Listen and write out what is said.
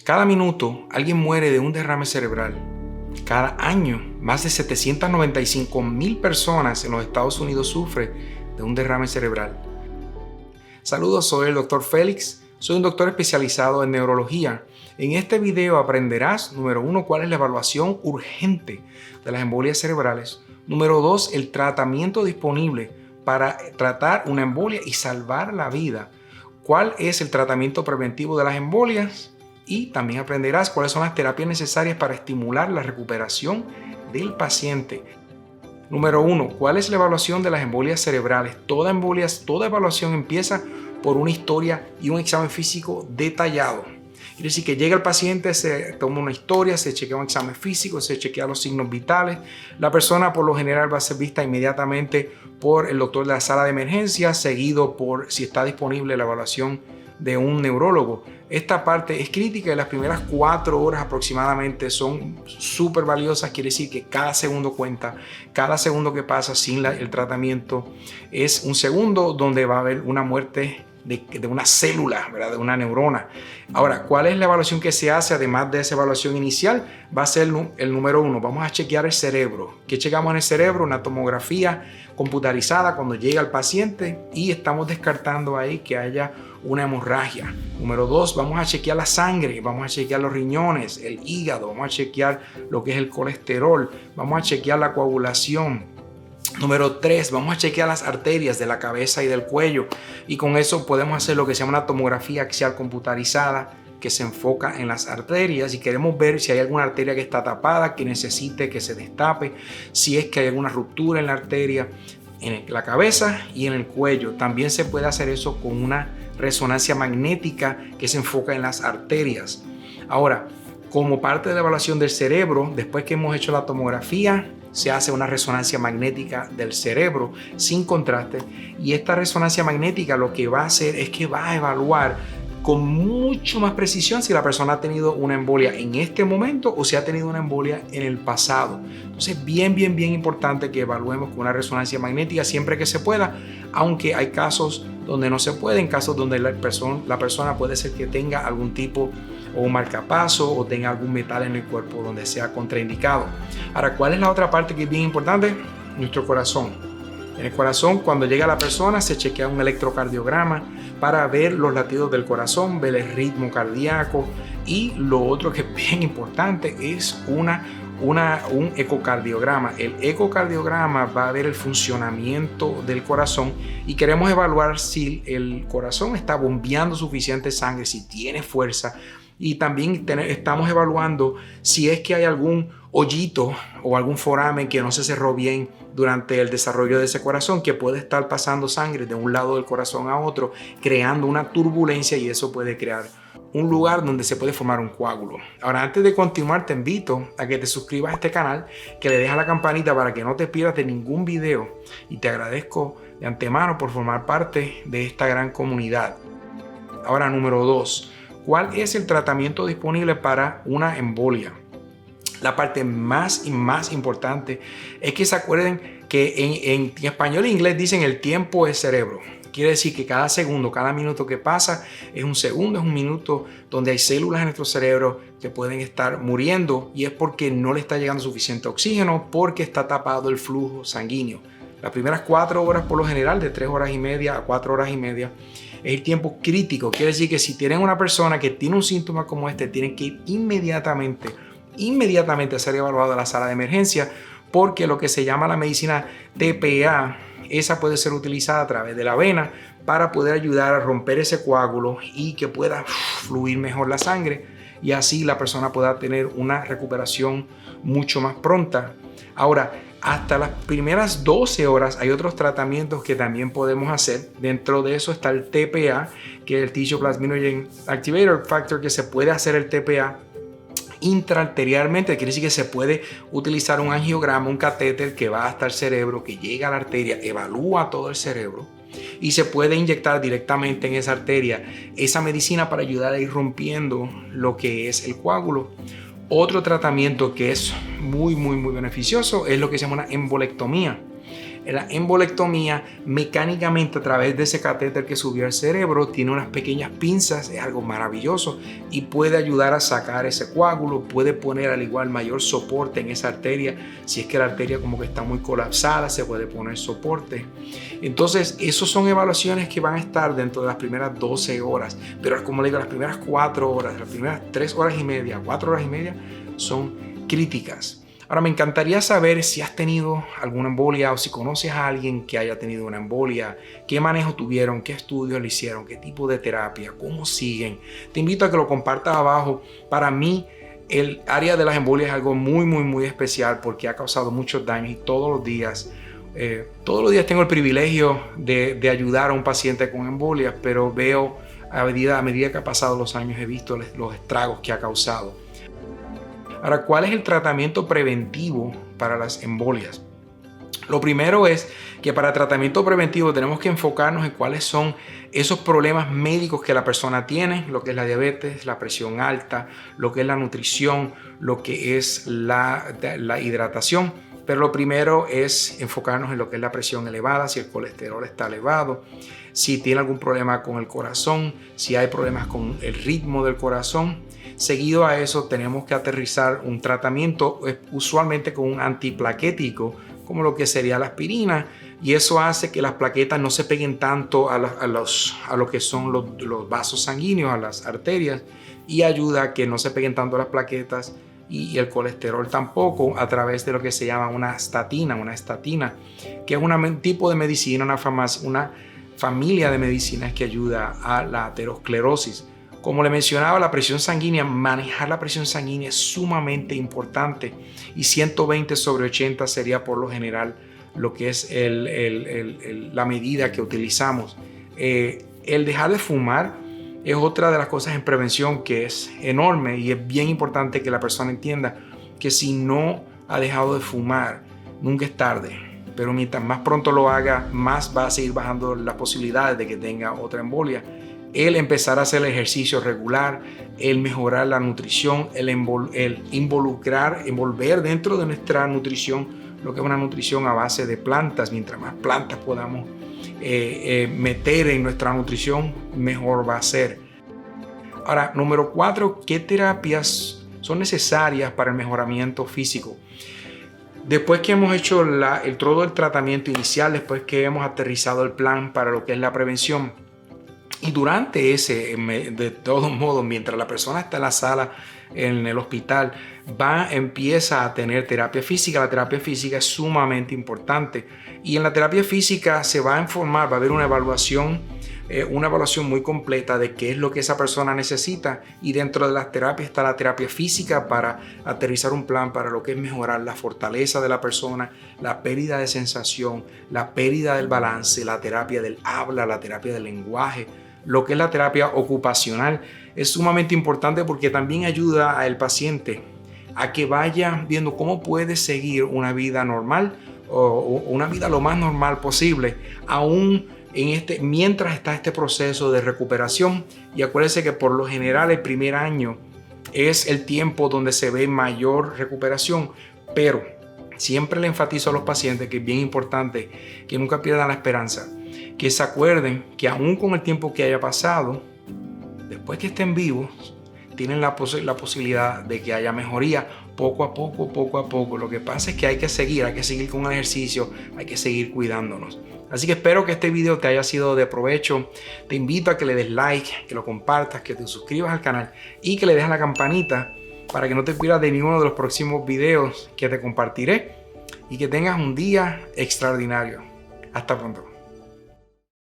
Cada minuto alguien muere de un derrame cerebral. Cada año, más de 795,000 personas en los Estados Unidos sufren de un derrame cerebral. Saludos, soy el Dr. Félix. Soy un doctor especializado en neurología. En este video aprenderás, número 1, cuál es la evaluación urgente de las embolias cerebrales. Número 2, el tratamiento disponible para tratar una embolia y salvar la vida. ¿Cuál es el tratamiento preventivo de las embolias? Y también aprenderás cuáles son las terapias necesarias para estimular la recuperación del paciente. Número 1, ¿cuál es la evaluación de las embolias cerebrales? Toda evaluación empieza por una historia y un examen físico detallado. Quiere decir que llega el paciente, se toma una historia, se chequea un examen físico, se chequea los signos vitales. La persona por lo general va a ser vista inmediatamente por el doctor de la sala de emergencia, seguido por, si está disponible, la evaluación de un neurólogo. Esta parte es crítica y las primeras 4 horas aproximadamente son súper valiosas. Quiere decir que cada segundo cuenta, cada segundo que pasa sin el tratamiento es un segundo donde va a haber una muerte de una célula, ¿verdad? De una neurona. Ahora, ¿cuál es la evaluación que se hace además de esa evaluación inicial? Va a ser el número 1. Vamos a chequear el cerebro. ¿Qué checamos en el cerebro? Una tomografía computarizada cuando llega el paciente y estamos descartando ahí que haya una hemorragia. Número 2, vamos a chequear la sangre, vamos a chequear los riñones, el hígado, vamos a chequear lo que es el colesterol, vamos a chequear la coagulación. Número 3, vamos a chequear las arterias de la cabeza y del cuello, y con eso podemos hacer lo que se llama una tomografía axial computarizada que se enfoca en las arterias y queremos ver si hay alguna arteria que está tapada, que necesite que se destape, si es que hay alguna ruptura en la arteria, en la cabeza y en el cuello. También se puede hacer eso con una resonancia magnética que se enfoca en las arterias. Ahora, como parte de la evaluación del cerebro, después que hemos hecho la tomografía, se hace una resonancia magnética del cerebro sin contraste, y esta resonancia magnética lo que va a hacer es que va a evaluar con mucho más precisión si la persona ha tenido una embolia en este momento o si ha tenido una embolia en el pasado. Entonces, bien importante que evaluemos con una resonancia magnética siempre que se pueda, aunque hay casos donde no se puede, en casos donde la persona puede ser que tenga algún tipo o un marcapaso o tenga algún metal en el cuerpo donde sea contraindicado. Ahora, ¿cuál es la otra parte que es bien importante? Nuestro corazón. En el corazón, cuando llega la persona, se chequea un electrocardiograma para ver los latidos del corazón, ver el ritmo cardíaco, y lo otro que es bien importante es un ecocardiograma. El ecocardiograma va a ver el funcionamiento del corazón y queremos evaluar si el corazón está bombeando suficiente sangre, si tiene fuerza. Y también estamos evaluando si es que hay algún hoyito o algún foramen que no se cerró bien durante el desarrollo de ese corazón, que puede estar pasando sangre de un lado del corazón a otro, creando una turbulencia, y eso puede crear un lugar donde se puede formar un coágulo. Ahora, antes de continuar, te invito a que te suscribas a este canal, que le dejes la campanita para que no te pierdas de ningún video, y te agradezco de antemano por formar parte de esta gran comunidad. Ahora, número 2. ¿Cuál es el tratamiento disponible para una embolia? La parte más importante es que se acuerden que en español e inglés dicen el tiempo es cerebro. Quiere decir que cada segundo, cada minuto que pasa es un segundo, es un minuto donde hay células en nuestro cerebro que pueden estar muriendo, y es porque no le está llegando suficiente oxígeno, porque está tapado el flujo sanguíneo. Las primeras 4 horas, por lo general, de 3 horas y media a 4 horas y media, es el tiempo crítico. Quiere decir que si tienen una persona que tiene un síntoma como este, tienen que ir inmediatamente a ser evaluado a la sala de emergencia, porque lo que se llama la medicina TPA, esa puede ser utilizada a través de la vena para poder ayudar a romper ese coágulo y que pueda fluir mejor la sangre, y así la persona pueda tener una recuperación mucho más pronta. Ahora, hasta las primeras 12 horas hay otros tratamientos que también podemos hacer. Dentro de eso está el TPA, que es el Tissue Plasminogen Activator Factor, que se puede hacer el TPA intraarterialmente. Quiere decir que se puede utilizar un angiograma, un catéter que va hasta el cerebro, que llega a la arteria, evalúa todo el cerebro, y se puede inyectar directamente en esa arteria esa medicina para ayudar a ir rompiendo lo que es el coágulo. Otro tratamiento que es muy beneficioso es lo que se llama una embolectomía. La embolectomía, mecánicamente a través de ese catéter que subió al cerebro, tiene unas pequeñas pinzas, es algo maravilloso y puede ayudar a sacar ese coágulo, puede poner al igual mayor soporte en esa arteria. Si es que la arteria como que está muy colapsada, se puede poner soporte. Entonces, esas son evaluaciones que van a estar dentro de las primeras 12 horas, pero como le digo, las primeras 4 horas, las primeras 3 horas y media, 4 horas y media son críticas. Ahora, me encantaría saber si has tenido alguna embolia o si conoces a alguien que haya tenido una embolia, qué manejo tuvieron, qué estudios le hicieron, qué tipo de terapia, cómo siguen. Te invito a que lo compartas abajo. Para mí, el área de las embolias es algo muy especial porque ha causado muchos daños y todos los días tengo el privilegio de ayudar a un paciente con embolias, pero veo a medida que ha pasado los años, he visto los estragos que ha causado. Ahora, ¿cuál es el tratamiento preventivo para las embolias? Lo primero es que para tratamiento preventivo tenemos que enfocarnos en cuáles son esos problemas médicos que la persona tiene, lo que es la diabetes, la presión alta, lo que es la nutrición, lo que es la hidratación. Pero lo primero es enfocarnos en lo que es la presión elevada, si el colesterol está elevado, si tiene algún problema con el corazón, si hay problemas con el ritmo del corazón. Seguido a eso tenemos que aterrizar un tratamiento usualmente con un antiplaquético, como lo que sería la aspirina, y eso hace que las plaquetas no se peguen tanto a lo que son los vasos sanguíneos, a las arterias, y ayuda a que no se peguen tanto las plaquetas y el colesterol tampoco, a través de lo que se llama una estatina, que es un tipo de medicina, una familia de medicinas que ayuda a la aterosclerosis. Como le mencionaba, la presión sanguínea, manejar la presión sanguínea es sumamente importante y 120/80 sería por lo general lo que es la medida que utilizamos. El dejar de fumar es otra de las cosas en prevención que es enorme y es bien importante que la persona entienda que si no ha dejado de fumar, nunca es tarde. Pero mientras más pronto lo haga, más va a seguir bajando las posibilidades de que tenga otra embolia. El empezar a hacer el ejercicio regular, el mejorar la nutrición, el envolver dentro de nuestra nutrición lo que es una nutrición a base de plantas. Mientras más plantas podamos meter en nuestra nutrición, mejor va a ser. Ahora, número 4, ¿qué terapias son necesarias para el mejoramiento físico? Después que hemos hecho todo el tratamiento inicial, después que hemos aterrizado el plan para lo que es la prevención, y durante de todos modos, mientras la persona está en la sala, en el hospital, empieza a tener terapia física. La terapia física es sumamente importante. Y en la terapia física se va a informar, va a haber una evaluación muy completa de qué es lo que esa persona necesita. Y dentro de las terapias está la terapia física para aterrizar un plan para lo que es mejorar la fortaleza de la persona, la pérdida de sensación, la pérdida del balance, la terapia del habla, la terapia del lenguaje. Lo que es la terapia ocupacional es sumamente importante porque también ayuda al paciente a que vaya viendo cómo puede seguir una vida normal o una vida lo más normal posible, aún mientras está este proceso de recuperación. Y acuérdense que por lo general el primer año es el tiempo donde se ve mayor recuperación, pero siempre le enfatizo a los pacientes que es bien importante que nunca pierdan la esperanza, que se acuerden que aún con el tiempo que haya pasado, después que estén vivos, tienen la posibilidad de que haya mejoría poco a poco. Lo que pasa es que hay que seguir con el ejercicio, hay que seguir cuidándonos. Así que espero que este video te haya sido de provecho. Te invito a que le des like, que lo compartas, que te suscribas al canal y que le des a la campanita para que no te pierdas de ninguno de los próximos videos que te compartiré y que tengas un día extraordinario. Hasta pronto.